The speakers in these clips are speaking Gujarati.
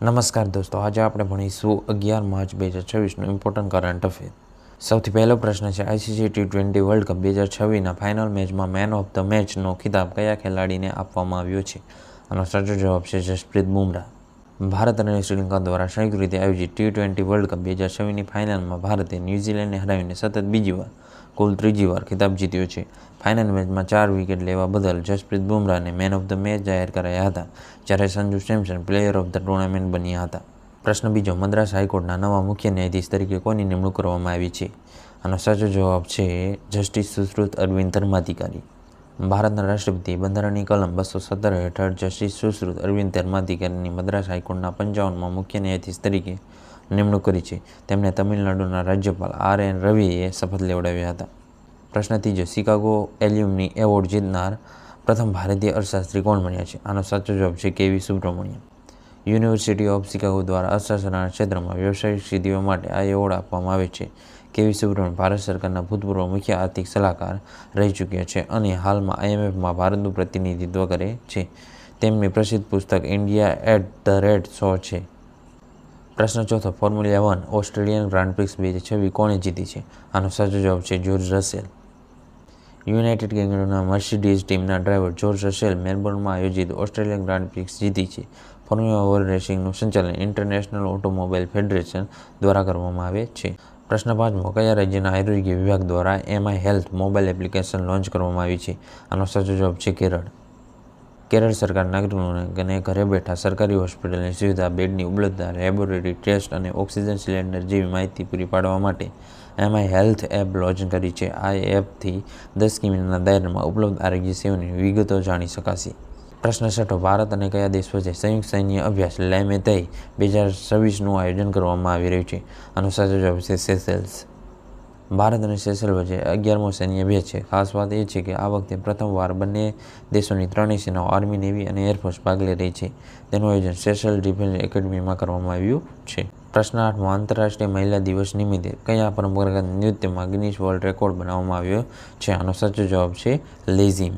નમસ્કાર દોસ્તો, આજે આપણે ભણીશું 11 માર્ચ 2026નું ઇમ્પોર્ટન્ટ કરંટ અફેર. સૌથી પહેલો પ્રશ્ન છે, આઈસીસી T20 વર્લ્ડ કપ 2026ના ફાઇનલ મેચમાં મેન ઓફ ધ મેચનો ખિતાબ કયા ખેલાડીને આપવામાં આવ્યો છે? આનો સાચો જવાબ છે જસપ્રીત બુમરાહ. ભારત અને શ્રીલંકા દ્વારા સંયુક્ત રીતે આયોજિત T20 વર્લ્ડ કપ 2026ની ફાઇનલમાં ભારતે ન્યૂઝીલેન્ડને હરાવીને સતત બીજી વાર, કુલ ત્રીજી વાર ખિતાબ જીત્યો છે. ફાઇનલ મેચમાં 4 વિકેટ લેવા બદલ જસપ્રીત બુમરાહને મેન ઓફ ધ મેચ જાહેર કરાયા હતા, જ્યારે Sanju Samson player of the tournament બન્યા હતા. પ્રશ્ન બીજો, મદ્રાસ હાઈકોર્ટના નવા મુખ્ય ન્યાયાધીશ તરીકે કોની નિમણૂક કરવામાં આવી છે? આનો સાચો જવાબ છે જસ્ટિસ સુશ્રુત અરવિંદ ધર્માધિકારી. ભારતના રાષ્ટ્રપતિએ બંધારણની કલમ 217 હેઠળ જસ્ટિસ સુશ્રુત અરવિંદ ધર્માધિકારીની મદ્રાસ હાઈકોર્ટના 55મા મુખ્ય ન્યાયાધીશ તરીકે નિમણૂક કરી છે. તેમને તમિલનાડુના રાજ્યપાલ R.N. રવિએ શપથ લેવડાવ્યા હતા. પ્રશ્ન ત્રીજો, શિકાગો એલ્યુમની એવોર્ડ જીતનાર પ્રથમ ભારતીય અર્થશાસ્ત્રી કોણ બન્યા છે? આનો સાચો જવાબ છે કે.વી. સુબ્રમણ્યમ. યુનિવર્સિટી ઓફ શિકાગો દ્વારા અર્થશાસ્ત્રના ક્ષેત્રમાં વ્યવસાયિક સિદ્ધિઓ માટે આ એવોર્ડ આપવામાં આવે છે. કે.વી. સુબ્રમણ્યમ ભારત સરકારના ભૂતપૂર્વ મુખ્ય આર્થિક સલાહકાર રહી ચૂક્યા છે અને હાલમાં IMFમાં ભારતનું પ્રતિનિધિત્વ કરે છે. તેમની પ્રસિદ્ધ પુસ્તક India at the red show છે. પ્રશ્ન ચોથો, ફોર્મ્યુલા 1 ઓસ્ટ્રેલિયન ગ્રાન્ડ પ્રિક્સ 2026 કોણે જીતી છે? આનો સાચો જવાબ છે જ્યોર્જ રસેલ. યુનાઇટેડ કિંગડમના મર્સિડીઝ ટીમના ડ્રાઈવર જ્યોર્જ રસેલ મેલબોર્નમાં આયોજિત ઓસ્ટ્રેલિયન ગ્રાન્ડ પ્રિક્સ જીતી છે. ફોર્મ્યુલા 1 રેસિંગનું સંચાલન ઇન્ટરનેશનલ ઓટોમોબાઈલ ફેડરેશન દ્વારા કરવામાં આવે છે. પ્રશ્ન પાંચમો, કયા રાજ્યના આરોગ્ય વિભાગ દ્વારા MI health mobile application launch કરવામાં આવી છે? આનો સાચો જવાબ છે કેરળ. કેરળ સરકાર નાગરિકોને ઘરે બેઠા સરકારી હોસ્પિટલની સુવિધા, બેડની ઉપલબ્ધતા, લેબોરેટરી ટેસ્ટ અને ઓક્સિજન સિલિન્ડર જેવી માહિતી પૂરી પાડવા માટે MI હેલ્થ એપ લોન્ચ કરી છે. આ એપથી 10 કિમીના દાયરામાં ઉપલબ્ધ આરોગ્ય સેવાની વિગતો જાણી શકાશે. પ્રશ્ન છઠ્ઠો, ભારત અને કયા દેશ વચ્ચે સંયુક્ત સૈન્ય અભ્યાસ લે મેતેઈ 2026નું આયોજન કરવામાં આવી રહ્યું છે? આનો સાચો જવાબ છે સેશેલ્સ. ભારત અને સેશેલ્સ વચ્ચે 11મો સૈન્ય અભ્યાસ છે. ખાસ વાત એ છે કે આ વખતે પ્રથમવાર બંને દેશોની ત્રણેય સેનાઓ આર્મી, નેવી અને એરફોર્સ ભાગ લઈ રહી છે. તેનું આયોજન સેશેલ્સ ડિફેન્સ એકેડમીમાં કરવામાં આવ્યું છે. પ્રશ્ન આઠમો, આંતરરાષ્ટ્રીય મહિલા દિવસ નિમિત્તે કયા પરંપરાગત નૃત્યમાં ગિનિસ વર્લ્ડ રેકોર્ડ બનાવવામાં આવ્યો છે? આનો સાચો જવાબ છે લેઝીમ.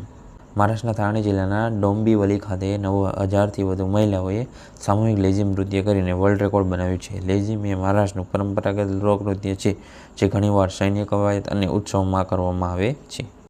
મહારાષ્ટ્રના થાણે જિલ્લાના ડોંબિવલી ખાતે 9000થી વધુ મહિલાઓએ સામૂહિક લેઝીમ નૃત્ય કરીને વર્લ્ડ રેકોર્ડ બનાવ્યું છે. લેઝીમ એ મહારાષ્ટ્રનું પરંપરાગત લોકનૃત્ય છે જે ઘણીવાર સૈન્ય કવાયત અને ઉત્સવમાં કરવામાં આવે છે.